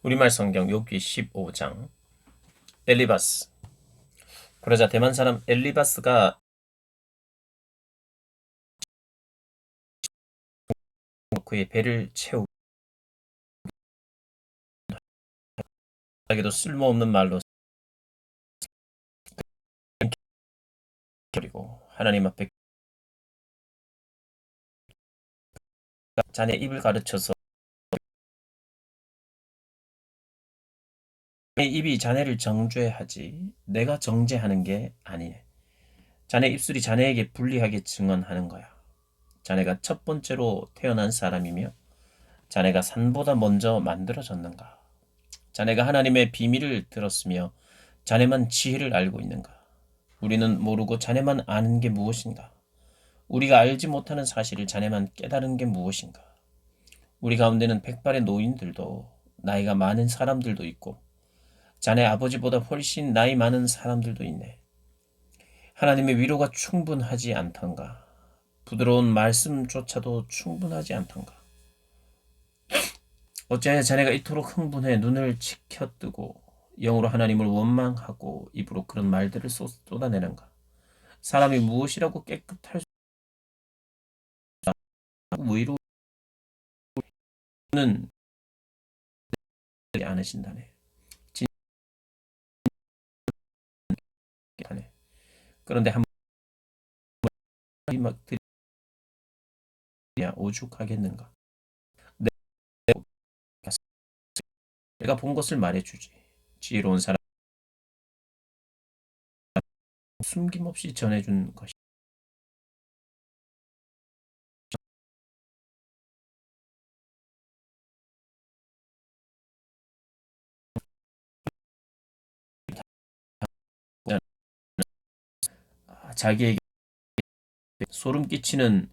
우리말 성경 욥기 15장. 엘리바스. 그러자 대만 사람 엘리바스가 그의 배를 채우기도 쓸모없는 말로 버리고 하나님 앞에 자네 입을 가르쳐서 내 입이 자네를 정죄하지 내가 정죄하는 게 아니네. 자네 입술이 자네에게 불리하게 증언하는 거야. 자네가 첫 번째로 태어난 사람이며 자네가 산보다 먼저 만들어졌는가? 자네가 하나님의 비밀을 들었으며 자네만 지혜를 알고 있는가? 우리는 모르고 자네만 아는 게 무엇인가? 우리가 알지 못하는 사실을 자네만 깨달은 게 무엇인가? 우리 가운데는 백발의 노인들도 나이가 많은 사람들도 있고 자네 아버지보다 훨씬 나이 많은 사람들도 있네. 하나님의 위로가 충분하지 않던가? 부드러운 말씀조차도 충분하지 않던가? 어찌하여 자네가 이토록 흥분해 눈을 치켜뜨고 영으로 하나님을 원망하고 입으로 그런 말들을 쏟아내는가? 사람이 무엇이라고 깨끗할 수 위로는 않으신다네. 진짜네. 그런데 한 번이 막 들이야 오죽하겠는가? 내가 본 것을 말해주지. 지혜로운 사람 숨김없이 전해준 것이. 자기에게 소름 끼치는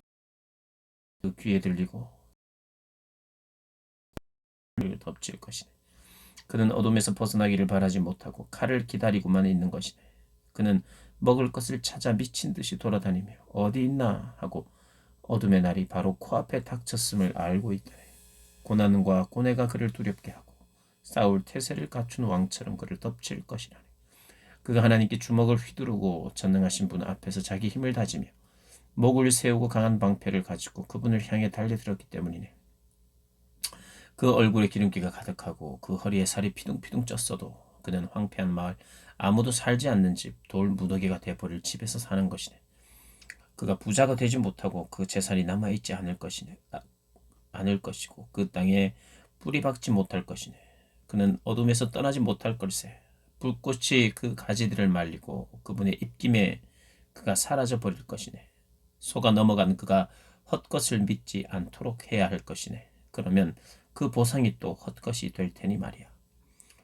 그 귀에 들리고 덮칠 것이네. 그는 어둠에서 벗어나기를 바라지 못하고 칼을 기다리고만 있는 것이네. 그는 먹을 것을 찾아 미친 듯이 돌아다니며 어디 있나 하고 어둠의 날이 바로 코앞에 닥쳤음을 알고 있더래. 고난과 고뇌가 그를 두렵게 하고 싸울 태세를 갖춘 왕처럼 그를 덮칠 것이라네. 그가 하나님께 주먹을 휘두르고 전능하신 분 앞에서 자기 힘을 다지며 목을 세우고 강한 방패를 가지고 그분을 향해 달려들었기 때문이네. 그 얼굴에 기름기가 가득하고 그 허리에 살이 피둥피둥 쪘어도 그는 황폐한 마을, 아무도 살지 않는 집, 돌 무더기가 돼버릴 집에서 사는 것이네. 그가 부자가 되지 못하고 그 재산이 남아있지 않을 것이네. 않을 것이고 그 땅에 뿌리 박지 못할 것이네. 그는 어둠에서 떠나지 못할 걸세. 불꽃이 그 가지들을 말리고 그분의 입김에 그가 사라져 버릴 것이네. 속아 넘어간 그가 헛것을 믿지 않도록 해야 할 것이네. 그러면 그 보상이 또 헛것이 될 테니 말이야.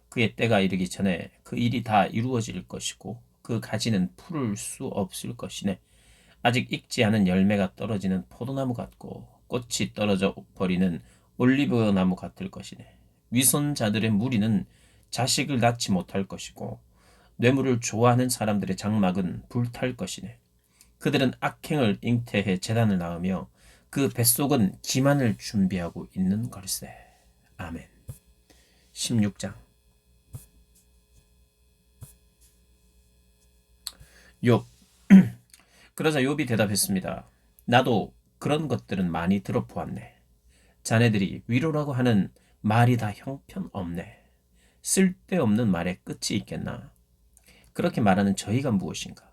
그의 때가 이르기 전에 그 일이 다 이루어질 것이고 그 가지는 풀을 수 없을 것이네. 아직 익지 않은 열매가 떨어지는 포도나무 같고 꽃이 떨어져 버리는 올리브 나무 같을 것이네. 위선자들의 무리는 자식을 낳지 못할 것이고 뇌물을 좋아하는 사람들의 장막은 불탈 것이네. 그들은 악행을 잉태해 재단을 낳으며 그 뱃속은 기만을 준비하고 있는 걸세. 아멘. 16장. 욥. 그러자 욥이 대답했습니다. 나도 그런 것들은 많이 들어보았네. 자네들이 위로라고 하는 말이 다 형편없네. 쓸데없는 말에 끝이 있겠나. 그렇게 말하는 저희가 무엇인가.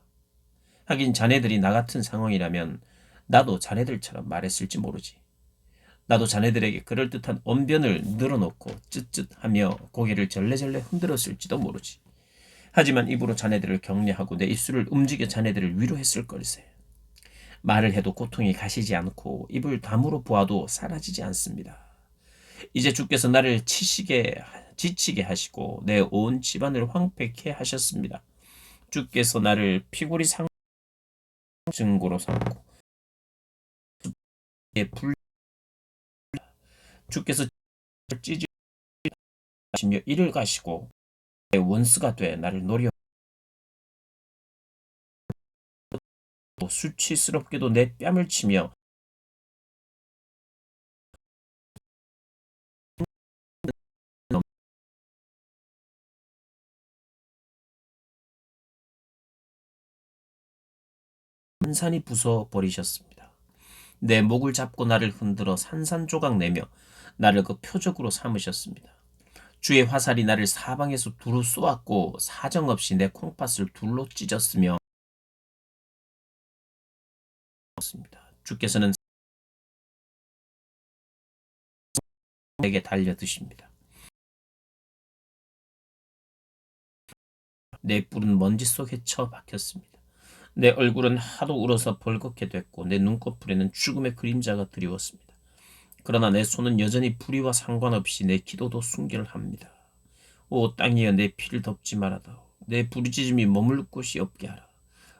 하긴 자네들이 나 같은 상황이라면 나도 자네들처럼 말했을지 모르지. 나도 자네들에게 그럴듯한 언변을 늘어놓고 쯧쯧하며 고개를 절레절레 흔들었을지도 모르지. 하지만 입으로 자네들을 격려하고 내 입술을 움직여 자네들을 위로했을 걸세. 말을 해도 고통이 가시지 않고 입을 다물어 보아도 사라지지 않습니다. 이제 주께서 나를 지치게 하시고 내 온 집안을 황폐케 하셨습니다. 주께서 나를 피골이 상증고로 삼고 주께서 찢으시며 이를 가시고 내 원수가 돼 나를 노려 수치스럽게도 내 뺨을 치며 산산이 부숴버리셨습니다. 내 목을 잡고 나를 흔들어 산산조각 내며 나를 그 표적으로 삼으셨습니다. 주의 화살이 나를 사방에서 두루 쏘았고 사정없이 내 콩팥을 둘로 찢었으며 주께서는 내게 달려드십니다. 내 뿔은 먼지 속에 처박혔습니다. 내 얼굴은 하도 울어서 벌겋게 됐고 내 눈꺼풀에는 죽음의 그림자가 드리웠습니다. 그러나 내 손은 여전히 불의와 상관없이 내 기도도 순결합니다. 오 땅이여 내 피를 덮지 말아다오. 내 부르짖음이 머물 곳이 없게 하라.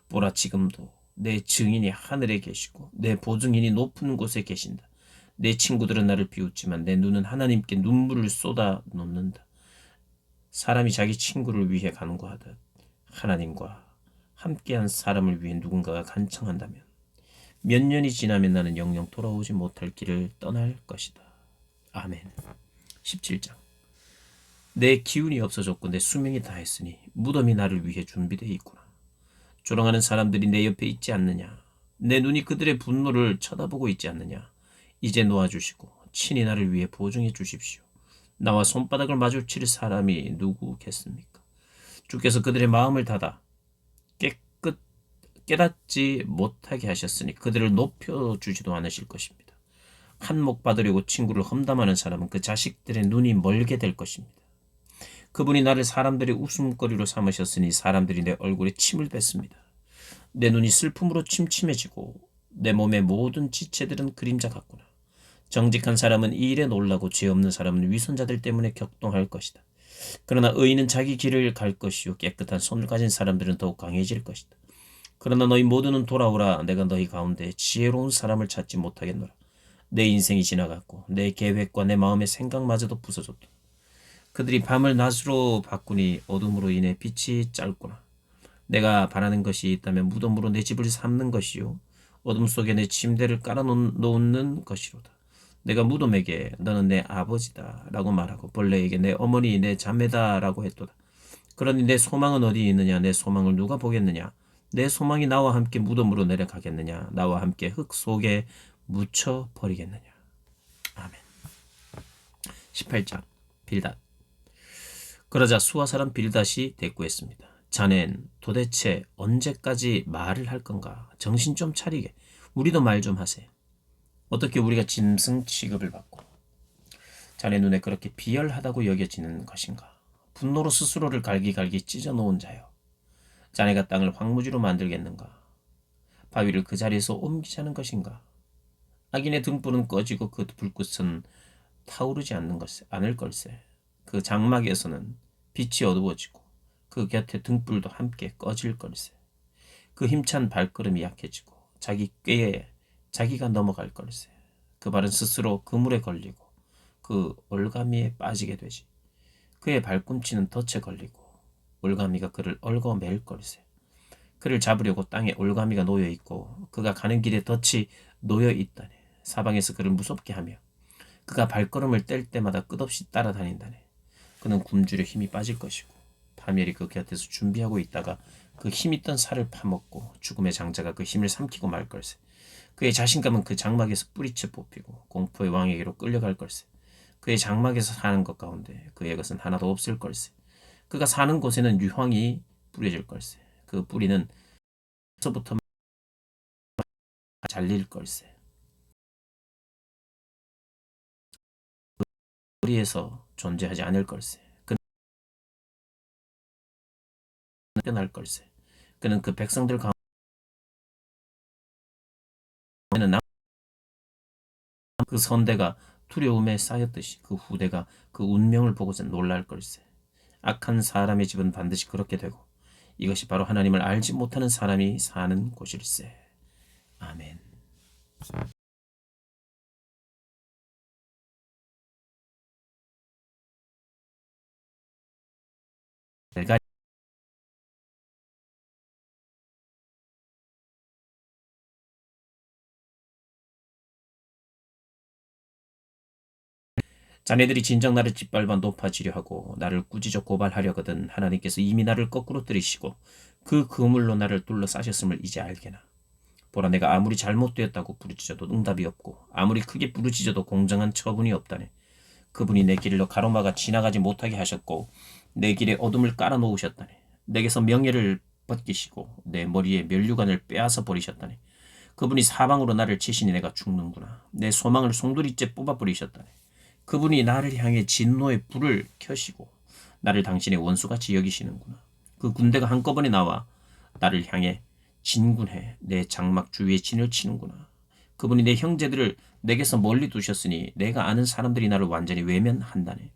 보라 지금도 내 증인이 하늘에 계시고 내 보증인이 높은 곳에 계신다. 내 친구들은 나를 비웃지만 내 눈은 하나님께 눈물을 쏟아 놓는다. 사람이 자기 친구를 위해 간구하듯 하나님과 함께한 사람을 위해 누군가가 간청한다면 몇 년이 지나면 나는 영영 돌아오지 못할 길을 떠날 것이다. 아멘. 17장. 내 기운이 없어졌고 내 수명이 다했으니 무덤이 나를 위해 준비되어 있구나. 조롱하는 사람들이 내 옆에 있지 않느냐. 내 눈이 그들의 분노를 쳐다보고 있지 않느냐. 이제 놓아주시고 친히 나를 위해 보증해 주십시오. 나와 손바닥을 마주칠 사람이 누구겠습니까? 주께서 그들의 마음을 닫아 깨닫지 못하게 하셨으니 그들을 높여주지도 않으실 것입니다. 한몫 받으려고 친구를 험담하는 사람은 그 자식들의 눈이 멀게 될 것입니다. 그분이 나를 사람들의 웃음거리로 삼으셨으니 사람들이 내 얼굴에 침을 뱉습니다. 내 눈이 슬픔으로 침침해지고 내 몸의 모든 지체들은 그림자 같구나. 정직한 사람은 이 일에 놀라고 죄 없는 사람은 위선자들 때문에 격동할 것이다. 그러나 의인은 자기 길을 갈 것이요 깨끗한 손을 가진 사람들은 더욱 강해질 것이다. 그러나 너희 모두는 돌아오라. 내가 너희 가운데 지혜로운 사람을 찾지 못하겠노라. 내 인생이 지나갔고 내 계획과 내 마음의 생각마저도 부서졌다. 그들이 밤을 낮으로 바꾸니 어둠으로 인해 빛이 짧구나. 내가 바라는 것이 있다면 무덤으로 내 집을 삼는 것이요 어둠 속에 내 침대를 깔아놓는 것이로다. 내가 무덤에게 너는 내 아버지다 라고 말하고 벌레에게 내 어머니 내 자매다 라고 했도다. 그러니 내 소망은 어디 있느냐. 내 소망을 누가 보겠느냐. 내 소망이 나와 함께 무덤으로 내려가겠느냐. 나와 함께 흙 속에 묻혀버리겠느냐. 아멘. 18장 빌닷. 그러자 수아 사람 빌닷이 대꾸했습니다. 자넨 도대체 언제까지 말을 할 건가? 정신 좀 차리게. 우리도 말 좀 하세요. 어떻게 우리가 짐승 취급을 받고 자네 눈에 그렇게 비열하다고 여겨지는 것인가? 분노로 스스로를 갈기갈기 찢어놓은 자여. 자네가 땅을 황무지로 만들겠는가? 바위를 그 자리에서 옮기자는 것인가? 악인의 등불은 꺼지고 그 불꽃은 타오르지 않을 걸세. 그 장막에서는 빛이 어두워지고 그 곁에 등불도 함께 꺼질 걸세. 그 힘찬 발걸음이 약해지고 자기 꾀에 자기가 넘어갈 걸세. 그 발은 스스로 그물에 걸리고 그 올가미에 빠지게 되지. 그의 발꿈치는 덫에 걸리고 올가미가 그를 얽어맬 걸세. 그를 잡으려고 땅에 올가미가 놓여있고 그가 가는 길에 덫이 놓여있다네. 사방에서 그를 무섭게 하며 그가 발걸음을 뗄 때마다 끝없이 따라다닌다네. 그는 굶주려 힘이 빠질 것이고 파멸이 그 곁에서 준비하고 있다가 그 힘있던 살을 파먹고 죽음의 장자가 그 힘을 삼키고 말 걸세. 그의 자신감은 그 장막에서 뿌리채 뽑히고 공포의 왕에게로 끌려갈 걸세. 그의 장막에서 사는 것 가운데 그의 것은 하나도 없을 걸세. 그가 사는 곳에는 유황이 뿌려질 걸세. 그 뿌리는 서부터 잘릴 걸세. 뿌리에서 존재하지 않을 걸세. 그는 떠날 걸세. 그는 그 백성들 가운데는 그 선대가 두려움에 쌓였듯이 그 후대가 그 운명을 보고서 놀랄 걸세. 악한 사람의 집은 반드시 그렇게 되고 이것이 바로 하나님을 알지 못하는 사람이 사는 곳일세. 아멘. 자네들이 진정 나를 짓밟아 높아지려 하고 나를 꾸짖어 고발하려거든 하나님께서 이미 나를 거꾸로 들이시고 그 그물로 나를 둘러싸셨음을 이제 알게나. 보라, 내가 아무리 잘못되었다고 부르짖어도 응답이 없고 아무리 크게 부르짖어도 공정한 처분이 없다네. 그분이 내 길로 가로막아 지나가지 못하게 하셨고 내 길에 어둠을 깔아놓으셨다네. 내게서 명예를 벗기시고 내 머리에 면류관을 빼앗아 버리셨다네. 그분이 사방으로 나를 치시니 내가 죽는구나. 내 소망을 송두리째 뽑아버리셨다네. 그분이 나를 향해 진노의 불을 켜시고 나를 당신의 원수같이 여기시는구나. 그 군대가 한꺼번에 나와 나를 향해 진군해 내 장막 주위에 진을 치는구나. 그분이 내 형제들을 내게서 멀리 두셨으니 내가 아는 사람들이 나를 완전히 외면한다네.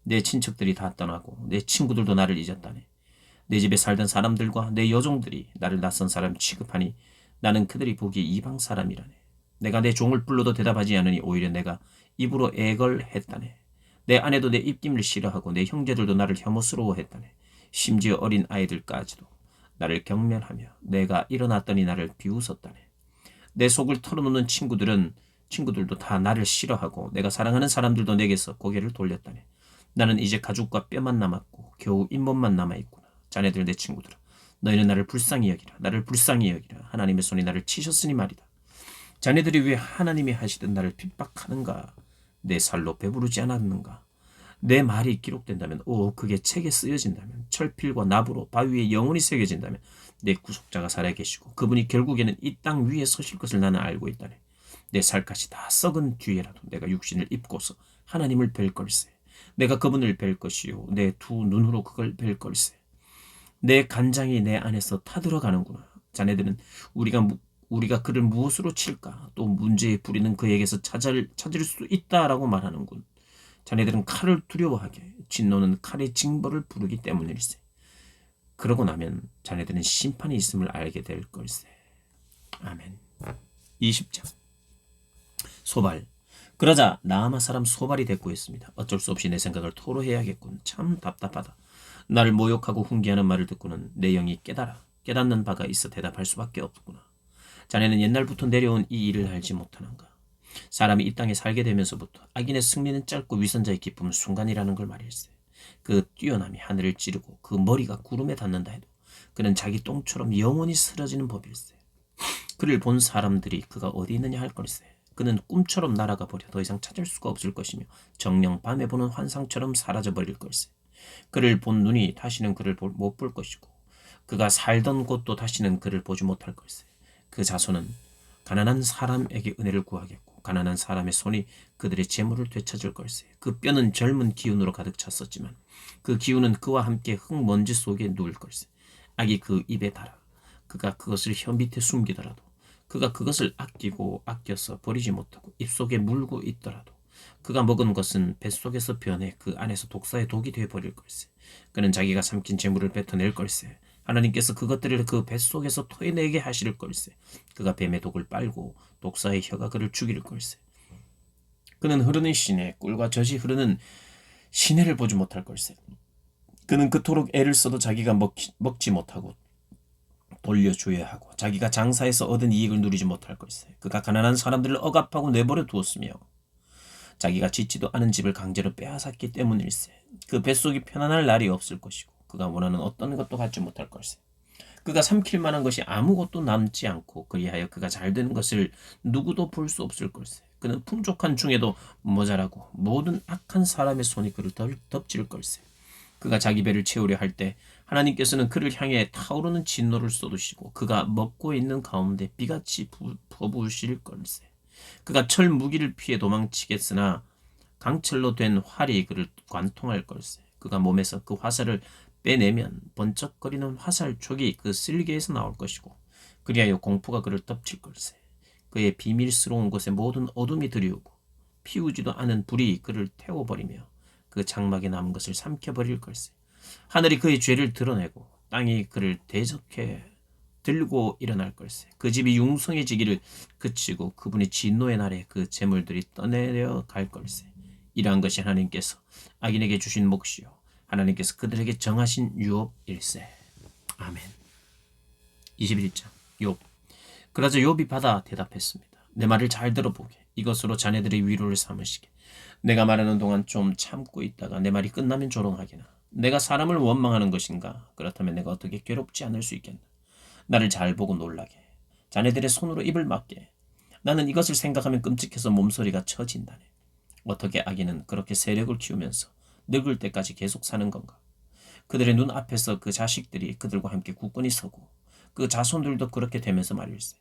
내 친척들이 다 떠나고 내 친구들도 나를 잊었다네. 내 집에 살던 사람들과 내 여종들이 나를 낯선 사람 취급하니 나는 그들이 보기에 이방 사람이라네. 내가 내 종을 불러도 대답하지 않으니 오히려 내가 입으로 애걸했다네. 내 아내도 내 입김을 싫어하고 내 형제들도 나를 혐오스러워했다네. 심지어 어린 아이들까지도 나를 경멸하며 내가 일어났더니 나를 비웃었다네. 내 속을 털어놓는 친구들도 다 나를 싫어하고 내가 사랑하는 사람들도 내게서 고개를 돌렸다네. 나는 이제 가죽과 뼈만 남았고 겨우 잇몸만 남아있구나. 자네들 내 친구들아, 너희는 나를 불쌍히 여기라. 나를 불쌍히 여기라. 하나님의 손이 나를 치셨으니 말이다. 자네들이 왜 하나님이 하시던 나를 핍박하는가? 내 살로 배부르지 않았는가? 내 말이 기록된다면, 그게 책에 쓰여진다면, 철필과 나부로 바위에 영원히 새겨진다면 내 구속자가 살아계시고 그분이 결국에는 이 땅 위에 서실 것을 나는 알고 있다네. 내 살갗이 다 썩은 뒤에라도 내가 육신을 입고서 하나님을 뵐 걸세. 내가 그분을 뵐 것이요 내 두 눈으로 그걸 뵐 걸세. 내 간장이 내 안에서 타들어가는구나. 자네들은 우리가 그를 무엇으로 칠까? 또 문제의 뿌리는 그에게서 찾을 수 있다라고 말하는군. 자네들은 칼을 두려워하게 진노는 칼의 징벌을 부르기 때문일세. 그러고 나면 자네들은 심판이 있음을 알게 될 걸세. 아멘. 20장 소발. 그러자 나아마 사람 소발이 대꾸했습니다. 어쩔 수 없이 내 생각을 토로해야겠군. 참 답답하다. 나를 모욕하고 훈계하는 말을 듣고는 내 영이 깨닫는 바가 있어 대답할 수밖에 없구나. 자네는 옛날부터 내려온 이 일을 알지 못하는가? 사람이 이 땅에 살게 되면서부터 악인의 승리는 짧고 위선자의 기쁨은 순간이라는 걸 말일세. 그 뛰어남이 하늘을 찌르고 그 머리가 구름에 닿는다 해도 그는 자기 똥처럼 영원히 쓰러지는 법일세. 그를 본 사람들이 그가 어디 있느냐 할 걸세. 그는 꿈처럼 날아가 버려 더 이상 찾을 수가 없을 것이며 정녕 밤에 보는 환상처럼 사라져 버릴 걸세. 그를 본 눈이 다시는 그를 못 볼 것이고 그가 살던 곳도 다시는 그를 보지 못할 걸세. 그 자손은 가난한 사람에게 은혜를 구하겠고 가난한 사람의 손이 그들의 재물을 되찾을 걸세. 그 뼈는 젊은 기운으로 가득 찼었지만 그 기운은 그와 함께 흙먼지 속에 누울 걸세. 악이 그 입에 달아 그가 그것을 혀 밑에 숨기더라도 그가 그것을 아껴서 버리지 못하고 입속에 물고 있더라도 그가 먹은 것은 뱃속에서 변해 그 안에서 독사의 독이 되어버릴 걸세. 그는 자기가 삼킨 재물을 뱉어낼 걸세. 하나님께서 그것들을 그 뱃속에서 토해내게 하실 걸세. 그가 뱀의 독을 빨고 독사의 혀가 그를 죽일 걸세. 그는 흐르는 시내 꿀과 젖이 흐르는 시내를 보지 못할 걸세. 그는 그토록 애를 써도 자기가 먹지 못하고 돌려줘야 하고 자기가 장사해서 얻은 이익을 누리지 못할 걸세. 그가 가난한 사람들을 억압하고 내버려 두었으며 자기가 짓지도 않은 집을 강제로 빼앗았기 때문일세. 그 뱃속이 편안할 날이 없을 것이고 그가 원하는 어떤 것도 갖지 못할 걸세. 그가 삼킬 만한 것이 아무것도 남지 않고 그리하여 그가 잘되는 것을 누구도 볼 수 없을 걸세. 그는 풍족한 중에도 모자라고 모든 악한 사람의 손이 그를 덮칠 걸세. 그가 자기 배를 채우려 할 때 하나님께서는 그를 향해 타오르는 진노를 쏟으시고 그가 먹고 있는 가운데 비같이 퍼부으실 걸세. 그가 철 무기를 피해 도망치겠으나 강철로 된 활이 그를 관통할 걸세. 그가 몸에서 그 화살을 빼내면 번쩍거리는 화살촉이 그 쓸개에서 나올 것이고 그리하여 공포가 그를 덮칠 걸세. 그의 비밀스러운 곳에 모든 어둠이 들이우고 피우지도 않은 불이 그를 태워버리며 그 장막에 남은 것을 삼켜버릴 걸세. 하늘이 그의 죄를 드러내고 땅이 그를 대적해 들고 일어날 걸세. 그 집이 융성해지기를 그치고 그분의 진노의 날에 그 재물들이 떠내려 갈 걸세. 이러한 것이 하나님께서 악인에게 주신 몫이요 하나님께서 그들에게 정하신 유업일세. 아멘. 21장 욥. 그러자 욥이 받아 대답했습니다. 내 말을 잘 들어보게. 이것으로 자네들의 위로를 삼으시게. 내가 말하는 동안 좀 참고 있다가 내 말이 끝나면 조롱하게나. 내가 사람을 원망하는 것인가? 그렇다면 내가 어떻게 괴롭지 않을 수 있겠나? 나를 잘 보고 놀라게. 자네들의 손으로 입을 막게. 나는 이것을 생각하면 끔찍해서 몸소리가 처진다네. 어떻게 아기는 그렇게 세력을 키우면서 늙을 때까지 계속 사는 건가? 그들의 눈앞에서 그 자식들이 그들과 함께 굳건히 서고 그 자손들도 그렇게 되면서 말일세.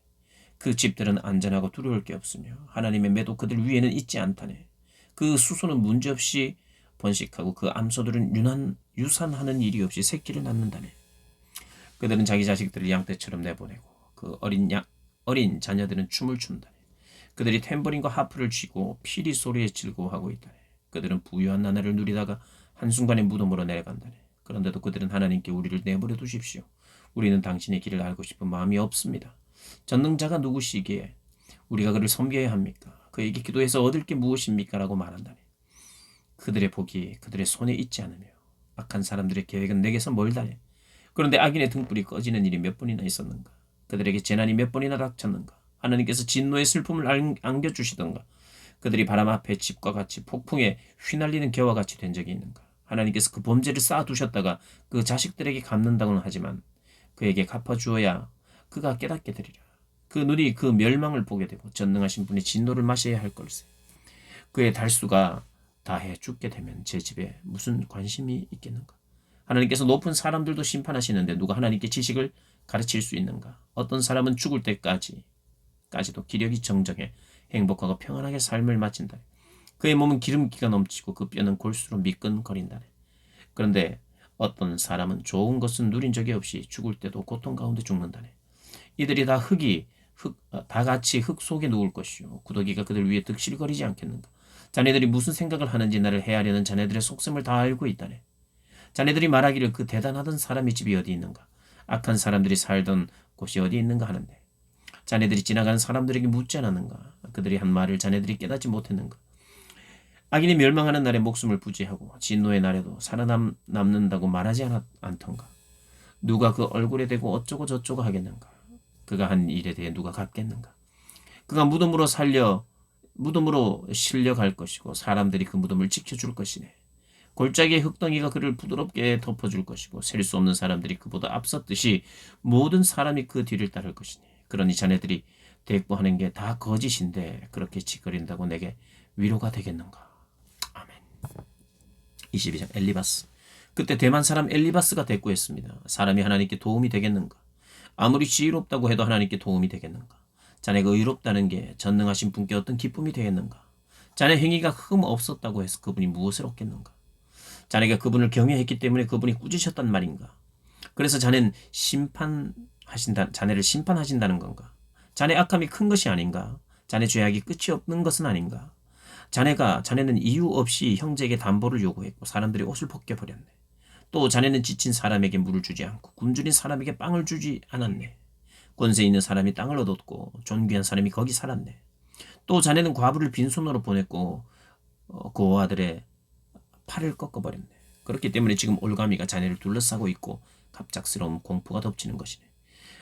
그 집들은 안전하고 두려울 게 없으며 하나님의 매도 그들 위에는 있지 않다네. 그 수소는 문제없이 번식하고 그 암소들은 유산하는 일이 없이 새끼를 낳는다네. 그들은 자기 자식들을 양떼처럼 내보내고 그 어린 자녀들은 춤을 춘다네. 그들이 탬버린과 하프를 쥐고 피리 소리에 즐거워하고 있다네. 그들은 부유한 나날을 누리다가 한순간에 무덤으로 내려간다네. 그런데도 그들은 하나님께 우리를 내버려 두십시오. 우리는 당신의 길을 알고 싶은 마음이 없습니다. 전능자가 누구시기에 우리가 그를 섬겨야 합니까? 그에게 기도해서 얻을 게 무엇입니까? 라고 말한다네. 그들의 복이 그들의 손에 있지 않으며 악한 사람들의 계획은 내게서 멀다네. 그런데 악인의 등불이 꺼지는 일이 몇 번이나 있었는가? 그들에게 재난이 몇 번이나 닥쳤는가? 하나님께서 진노의 슬픔을 안겨주시던가? 그들이 바람 앞에 집과 같이 폭풍에 휘날리는 겨와 같이 된 적이 있는가? 하나님께서 그 범죄를 쌓아두셨다가 그 자식들에게 갚는다고는 하지만 그에게 갚아주어야 그가 깨닫게 되리라. 그 눈이 그 멸망을 보게 되고 전능하신 분이 진노를 마셔야 할 걸세. 그의 달수가 다해 죽게 되면 제 집에 무슨 관심이 있겠는가? 하나님께서 높은 사람들도 심판하시는데 누가 하나님께 지식을 가르칠 수 있는가? 어떤 사람은 죽을 때까지도 기력이 정정해 행복하고 평안하게 삶을 마친다. 그의 몸은 기름기가 넘치고 그 뼈는 골수로 미끈거린다. 그런데 어떤 사람은 좋은 것은 누린 적이 없이 죽을 때도 고통 가운데 죽는다네. 이들이 다 같이 흙 속에 누울 것이요. 구더기가 그들 위에 득실거리지 않겠는가? 자네들이 무슨 생각을 하는지 나를 해하려는 자네들의 속셈을 다 알고 있다네. 자네들이 말하기를 그 대단하던 사람의 집이 어디 있는가? 악한 사람들이 살던 곳이 어디 있는가 하는데 자네들이 지나가는 사람들에게 묻지 않았는가? 그들이 한 말을 자네들이 깨닫지 못했는가? 악인이 멸망하는 날에 목숨을 부지하고 진노의 날에도 살아남는다고 말하지 않던가? 누가 그 얼굴에 대고 어쩌고 저쩌고 하겠는가? 그가 한 일에 대해 누가 갚겠는가? 그가 무덤으로 실려갈 것이고 사람들이 그 무덤을 지켜줄 것이네. 골짜기의 흙덩이가 그를 부드럽게 덮어줄 것이고 셀 수 없는 사람들이 그보다 앞섰듯이 모든 사람이 그 뒤를 따를 것이니 그러니 자네들이 대꾸하는 게 다 거짓인데 그렇게 짓거린다고 내게 위로가 되겠는가? 아멘. 22장 엘리바스. 그때 대만 사람 엘리바스가 대꾸했습니다. 사람이 하나님께 도움이 되겠는가? 아무리 지혜롭다고 해도 하나님께 도움이 되겠는가? 자네가 의롭다는 게 전능하신 분께 어떤 기쁨이 되겠는가? 자네 행위가 흠 없었다고 해서 그분이 무엇을 얻겠는가? 자네가 그분을 경외했기 때문에 그분이 꾸짖으셨단 말인가? 그래서 자네를 심판하신다는 건가? 자네 악함이 큰 것이 아닌가? 자네 죄악이 끝이 없는 것은 아닌가? 자네는 이유 없이 형제에게 담보를 요구했고 사람들이 옷을 벗겨버렸네. 또 자네는 지친 사람에게 물을 주지 않고 굶주린 사람에게 빵을 주지 않았네. 권세 있는 사람이 땅을 얻었고 존귀한 사람이 거기 살았네. 또 자네는 과부를 빈손으로 보냈고 고아들의 팔을 꺾어버렸네. 그렇기 때문에 지금 올가미가 자네를 둘러싸고 있고 갑작스러운 공포가 덮치는 것이네.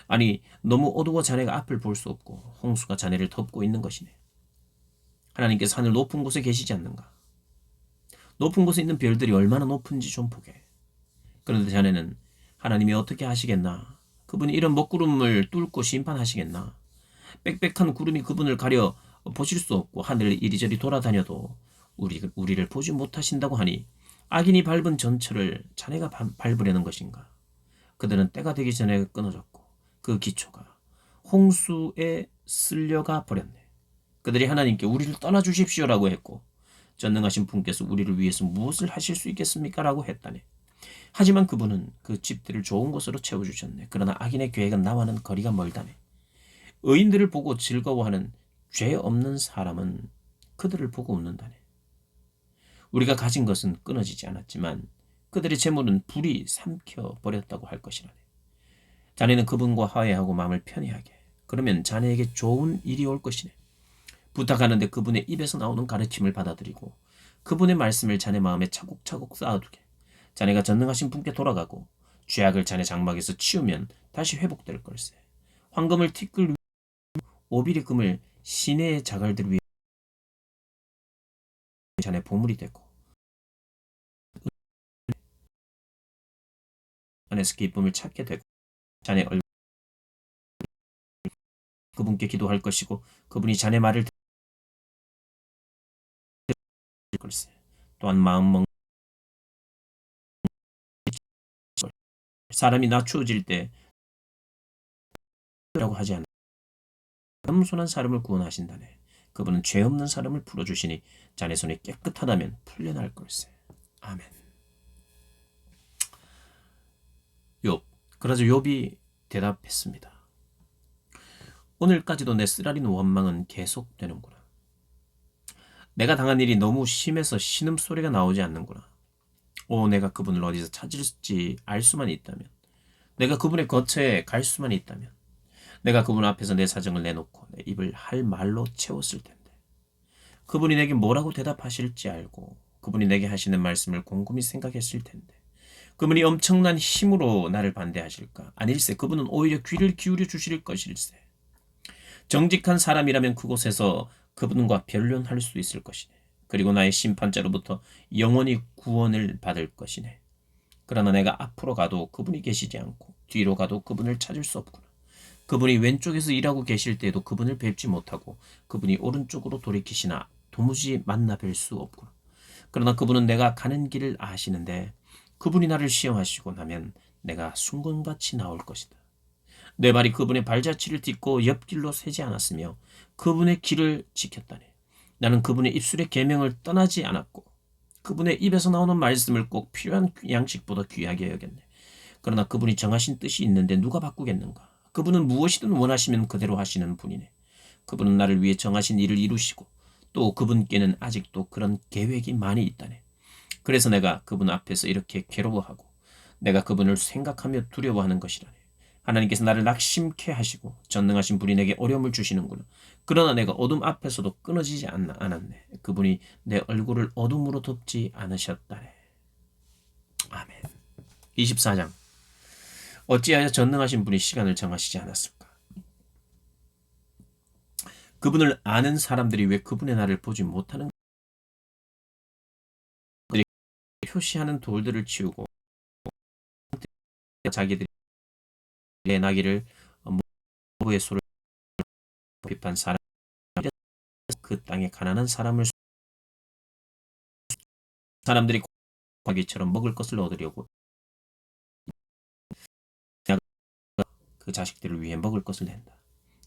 아니 너무 어두워 자네가 앞을 볼 수 없고 홍수가 자네를 덮고 있는 것이네. 하나님께서 하늘 높은 곳에 계시지 않는가? 높은 곳에 있는 별들이 얼마나 높은지 좀 보게. 그런데 자네는 하나님이 어떻게 하시겠나? 그분이 이런 먹구름을 뚫고 심판하시겠나? 빽빽한 구름이 그분을 가려 보실 수 없고 하늘을 이리저리 돌아다녀도 우리를 보지 못하신다고 하니 악인이 밟은 전철을 자네가 밟으려는 것인가? 그들은 때가 되기 전에 끊어졌고 그 기초가 홍수에 쓸려가 버렸네. 그들이 하나님께 우리를 떠나주십시오라고 했고 전능하신 분께서 우리를 위해서 무엇을 하실 수 있겠습니까? 라고 했다네. 하지만 그분은 그 집들을 좋은 곳으로 채워주셨네. 그러나 악인의 계획은 나와는 거리가 멀다네. 의인들을 보고 즐거워하는 죄 없는 사람은 그들을 보고 웃는다네. 우리가 가진 것은 끊어지지 않았지만 그들의 재물은 불이 삼켜버렸다고 할 것이라네. 자네는 그분과 화해하고 마음을 편히하게. 그러면 자네에게 좋은 일이 올 것이네. 부탁하는데 그분의 입에서 나오는 가르침을 받아들이고 그분의 말씀을 자네 마음에 차곡차곡 쌓아두게. 자네가 전능하신 분께 돌아가고 죄악을 자네 장막에서 치우면 다시 회복될 걸세. 황금을 티끌 위에 오빌의 금을 시내의 자갈들 위에 자네 보물이 되고 안에서 기쁨을 찾게 되고 자네 얼굴 그분께 기도할 것이고 그분이 자네 말을 들을 걸세. 또한 마음먹는 사람이 낮추어질 때 라고 하지 않아. 겸손한 사람을 구원하신다네. 그분은 죄 없는 사람을 풀어주시니 자네 손이 깨끗하다면 풀려날 걸세. 아멘. 욥. 그러자 욥이 대답했습니다. 오늘까지도 내 쓰라린 원망은 계속되는구나. 내가 당한 일이 너무 심해서 신음소리가 나오지 않는구나. 내가 그분을 어디서 찾을지 알 수만 있다면, 내가 그분의 거처에 갈 수만 있다면, 내가 그분 앞에서 내 사정을 내놓고 내 입을 할 말로 채웠을 텐데. 그분이 내게 뭐라고 대답하실지 알고 그분이 내게 하시는 말씀을 곰곰이 생각했을 텐데. 그분이 엄청난 힘으로 나를 반대하실까? 아닐세. 그분은 오히려 귀를 기울여 주실 것일세. 정직한 사람이라면 그곳에서 그분과 변론할 수 있을 것이네. 그리고 나의 심판자로부터 영원히 구원을 받을 것이네. 그러나 내가 앞으로 가도 그분이 계시지 않고 뒤로 가도 그분을 찾을 수 없구나. 그분이 왼쪽에서 일하고 계실 때에도 그분을 뵙지 못하고 그분이 오른쪽으로 돌이키시나 도무지 만나 뵐 수 없구나. 그러나 그분은 내가 가는 길을 아시는데 그분이 나를 시험하시고 나면 내가 순금같이 나올 것이다. 내 발이 그분의 발자취를 딛고 옆길로 새지 않았으며 그분의 길을 지켰다네. 나는 그분의 입술의 계명을 떠나지 않았고 그분의 입에서 나오는 말씀을 꼭 필요한 양식보다 귀하게 여겼네. 그러나 그분이 정하신 뜻이 있는데 누가 바꾸겠는가? 그분은 무엇이든 원하시면 그대로 하시는 분이네. 그분은 나를 위해 정하신 일을 이루시고 또 그분께는 아직도 그런 계획이 많이 있다네. 그래서 내가 그분 앞에서 이렇게 괴로워하고 내가 그분을 생각하며 두려워하는 것이라네. 하나님께서 나를 낙심케 하시고 전능하신 분이 내게 어려움을 주시는구나. 그러나 내가 어둠 앞에서도 끊어지지 않았네. 그분이 내 얼굴을 어둠으로 덮지 않으셨다네. 아멘. 24장. 어찌하여 전능하신 분이 시간을 정하시지 않았을까? 그분을 아는 사람들이 왜 그분의 날을 보지 못하는 것들이 표시하는 돌들을 치우고 자기들이 나기를 모의 소를 비판 사람 그 땅에 가난한 사람들이 과기처럼 먹을 것을 얻으려고 그 자식들을 위해 먹을 것을 낸다.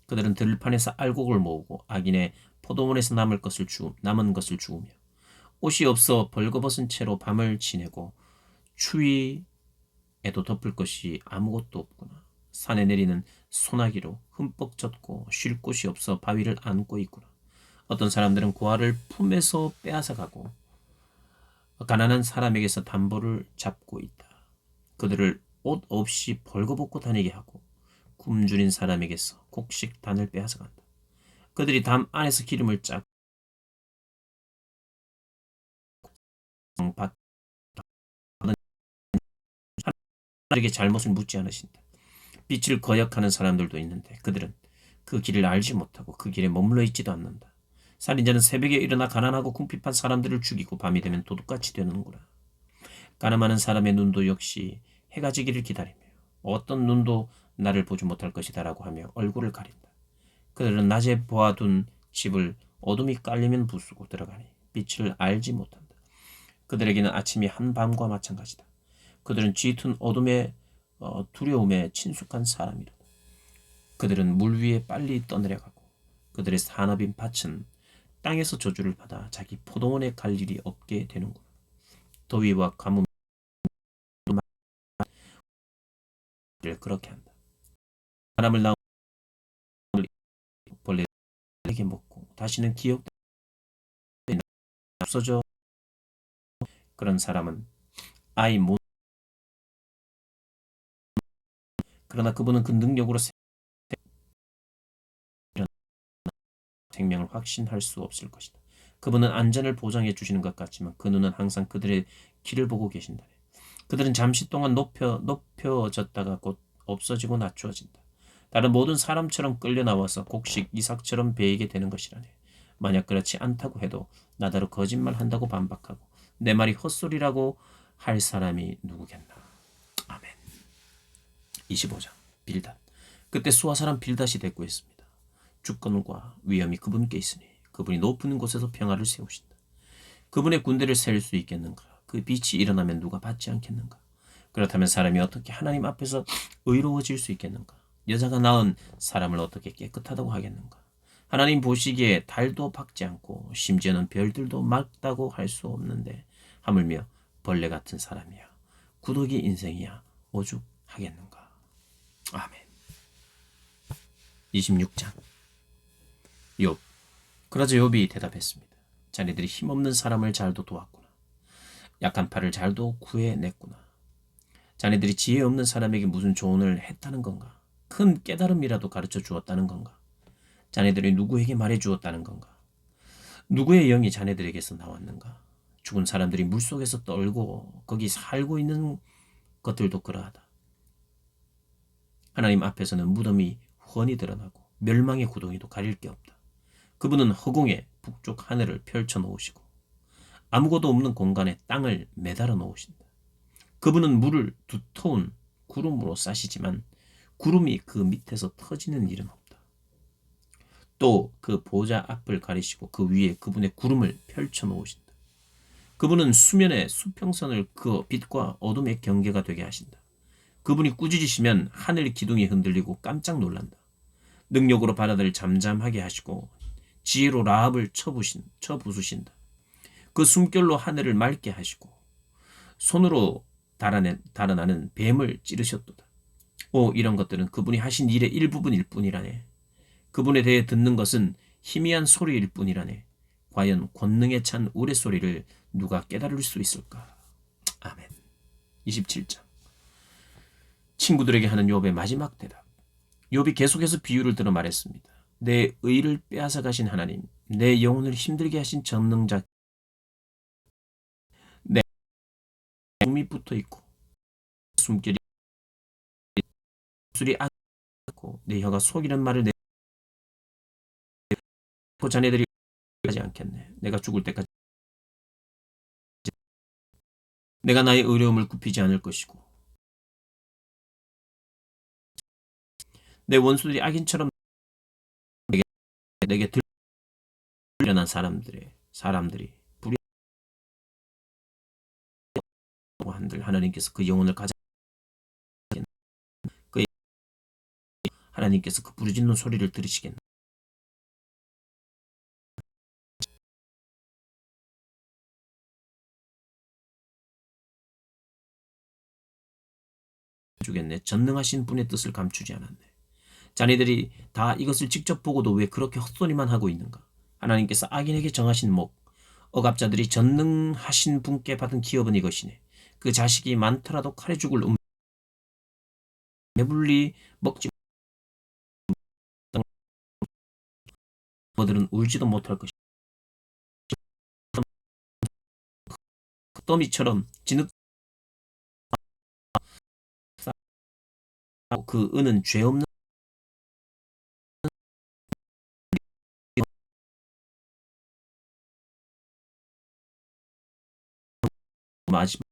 그들은 들판에서 알곡을 모으고 악인의 포도원에서 남은 것을 주우며 옷이 없어 벌거벗은 채로 밤을 지내고 추위에도 덮을 것이 아무것도 없구나. 산에 내리는 소나기로 흠뻑 젖고 쉴 곳이 없어 바위를 안고 있구나. 어떤 사람들은 고아를 품에서 빼앗아가고 가난한 사람에게서 담보를 잡고 있다. 그들을 옷 없이 벌거벗고 다니게 하고 굶주린 사람에게서 곡식 단을 빼앗아간다. 그들이 담 안에서 기름을 짜고 받은 사람에게 잘못을 묻지 않으신다. 빛을 거역하는 사람들도 있는데 그들은 그 길을 알지 못하고 그 길에 머물러 있지도 않는다. 살인자는 새벽에 일어나 가난하고 궁핍한 사람들을 죽이고 밤이 되면 도둑같이 되는구나. 가늠하는 사람의 눈도 역시 해가 지기를 기다리며 어떤 눈도 나를 보지 못할 것이다라고 하며 얼굴을 가린다. 그들은 낮에 보아둔 집을 어둠이 깔리면 부수고 들어가니 빛을 알지 못한다. 그들에게는 아침이 한밤과 마찬가지다. 그들은 짙은 어둠의 두려움에 친숙한 사람이다. 그들은 물 위에 빨리 떠내려가고 그들의 산업인 밭은 땅에서 저주를 받아 자기 포도원에 갈 일이 없게 되는구나. 더위와 가뭄을 그렇게 한다. 바람을 낳은 벌레에게 먹고 다시는 기억도 없어져. 그런 사람은 아이 못 그러나 그분은 그 능력으로 생명을 확신할 수 없을 것이다. 그분은 안전을 보장해 주시는 것 같지만 그 눈은 항상 그들의 길을 보고 계신다네. 그들은 잠시 동안 높여졌다가 곧 없어지고 낮추어진다. 다른 모든 사람처럼 끌려 나와서 곡식 이삭처럼 베이게 되는 것이라네. 만약 그렇지 않다고 해도 나더러 거짓말한다고 반박하고 내 말이 헛소리라고 할 사람이 누구겠나. 아멘. 25장 빌닷. 그때 수아 사람 빌닷이 대꾸했습니다. 주권과 위엄이 그분께 있으니 그분이 높은 곳에서 평화를 세우신다. 그분의 군대를 세울 수 있겠는가? 그 빛이 일어나면 누가 받지 않겠는가? 그렇다면 사람이 어떻게 하나님 앞에서 의로워질 수 있겠는가? 여자가 낳은 사람을 어떻게 깨끗하다고 하겠는가? 하나님 보시기에 달도 박지 않고 심지어는 별들도 막다고 할 수 없는데 하물며 벌레 같은 사람이야. 구더기 인생이야. 오죽하겠는가? 아멘. 26장 욥. 그러자 욥이 대답했습니다. 자네들이 힘없는 사람을 잘도 도왔구나. 약한 팔을 잘도 구해냈구나. 자네들이 지혜 없는 사람에게 무슨 조언을 했다는 건가? 큰 깨달음이라도 가르쳐 주었다는 건가? 자네들이 누구에게 말해 주었다는 건가? 누구의 영이 자네들에게서 나왔는가? 죽은 사람들이 물속에서 떨고 거기 살고 있는 것들도 그러하다. 하나님 앞에서는 무덤이 훤히 드러나고 멸망의 구덩이도 가릴 게 없다. 그분은 허공에 북쪽 하늘을 펼쳐 놓으시고 아무것도 없는 공간에 땅을 매달아 놓으신다. 그분은 물을 두터운 구름으로 싸시지만 구름이 그 밑에서 터지는 일은 없다. 또 그 보좌 앞을 가리시고 그 위에 그분의 구름을 펼쳐 놓으신다. 그분은 수면의 수평선을 그어 빛과 어둠의 경계가 되게 하신다. 그분이 꾸짖으시면 하늘 기둥이 흔들리고 깜짝 놀란다. 능력으로 바다를 잠잠하게 하시고 지혜로 라합을 쳐부수신다. 그 숨결로 하늘을 맑게 하시고 손으로 달아나는 뱀을 찌르셨도다. 이런 것들은 그분이 하신 일의 일부분일 뿐이라네. 그분에 대해 듣는 것은 희미한 소리일 뿐이라네. 과연 권능에 찬 우레소리를 누가 깨달을 수 있을까? 아멘. 27장 친구들에게 하는 욥의 마지막 대답. 욥이 계속해서 비유를 들어 말했습니다. 내 의를 빼앗아 가신 하나님, 내 영혼을 힘들게 하신 전능자, 내 몸이 붙어 있고 숨결이 술이 악고 내 혀가 속이는 말을 내고 자네들이 하지 않겠네. 내가 죽을 때까지 내가 나의 의로움을 굽히지 않을 것이고 내 원수들이 악인처럼 내게 들려난 사람들이 불의하고 한들 하나님께서 그 영혼을 가장 그 하나님께서 그 부르짖는 소리를 들으시겠네. 주겠네. 전능하신 분의 뜻을 감추지 않았네. 자네들이 다 이것을 직접 보고도 왜 그렇게 헛소리만 하고 있는가? 하나님께서 악인에게 정하신 목, 억압자들이 전능하신 분께 받은 기업은 이것이네. 그 자식이 많더라도 칼에 죽을 배불리 먹지 못들은 울지도 못할 것이다. 더미처럼 진흙 그 은은 죄 없는 마지막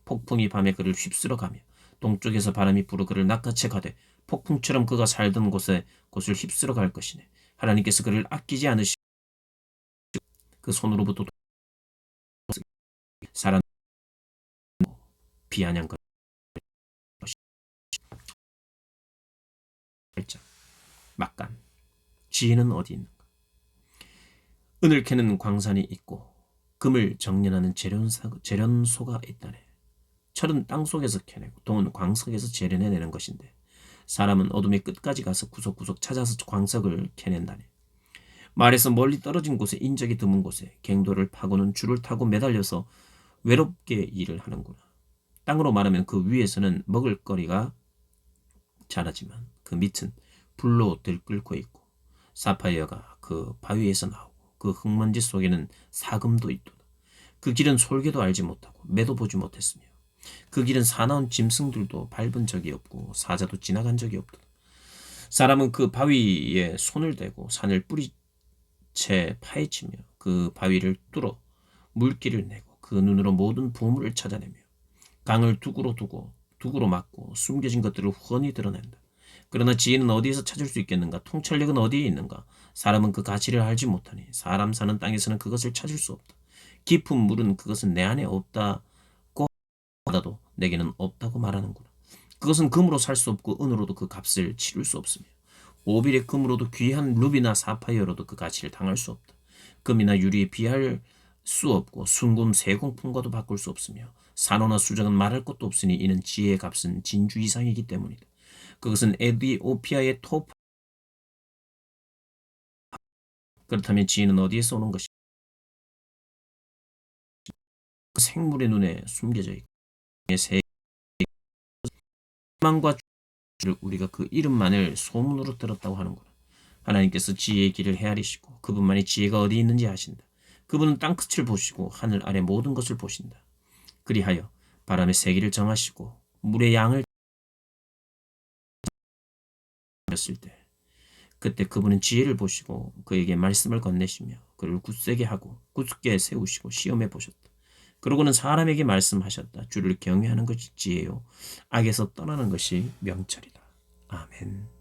폭풍이 밤에 그를 휩쓸어 가며 동쪽에서 바람이 불어 그를 낚아채 가되 폭풍처럼 그가 살던 곳을 휩쓸어 갈 것이네. 하나님께서 그를 아끼지 않으시고 그 손으로부터 사람 비아냥 것이 막간 지혜는 어디 있는가? 은을 캐는 광산이 있고 금을 정련하는 재련소가 있다네. 철은 땅속에서 캐내고 동은 광석에서 재련해내는 것인데 사람은 어둠의 끝까지 가서 구석구석 찾아서 광석을 캐낸다네. 말에서 멀리 떨어진 곳에 인적이 드문 곳에 갱도를 파고는 줄을 타고 매달려서 외롭게 일을 하는구나. 땅으로 말하면 그 위에서는 먹을거리가 자라지만 그 밑은 불로 들끓고 있고 사파이어가 그 바위에서 나오고 그 흙먼지 속에는 사금도 있도다. 그 길은 솔개도 알지 못하고 매도 보지 못했으며 그 길은 사나운 짐승들도 밟은 적이 없고 사자도 지나간 적이 없도다. 사람은 그 바위에 손을 대고 산을 뿌리채 파헤치며 그 바위를 뚫어 물길을 내고 그 눈으로 모든 보물을 찾아내며 강을 두구로 두고 두구로 막고 숨겨진 것들을 훤히 드러낸다. 그러나 지혜는 어디에서 찾을 수 있겠는가? 통찰력은 어디에 있는가? 사람은 그 가치를 알지 못하니 사람 사는 땅에서는 그것을 찾을 수 없다. 깊은 물은 그것은 내 안에 없다고 하다도 내게는 없다고 말하는구나. 그것은 금으로 살 수 없고 은으로도 그 값을 치룰 수 없으며 오빌의 금으로도 귀한 루비나 사파이어로도 그 가치를 당할 수 없다. 금이나 유리에 비할 수 없고 순금 세공품과도 바꿀 수 없으며 산호나 수정은 말할 것도 없으니 이는 지혜의 값은 진주 이상이기 때문이다. 그것은 에디오피아의 토파. 그렇다면 지혜는 어디에서 오는 것이다. 생물의 눈에 숨겨져 있고 희망과 주를 우리가 그 이름만을 소문으로 들었다고 하는구나. 하나님께서 지혜의 길을 헤아리시고 그분만이 지혜가 어디 있는지 아신다. 그분은 땅끝을 보시고 하늘 아래 모든 것을 보신다. 그리하여 바람의 세기를 정하시고 물의 양을 렸을 때 그때 그분은 지혜를 보시고 그에게 말씀을 건네시며 그를 굳세게 하고 굳게 세우시고 시험해 보셨다. 그러고는 사람에게 말씀하셨다. 주를 경외하는 것이 지혜요 악에서 떠나는 것이 명철이다. 아멘.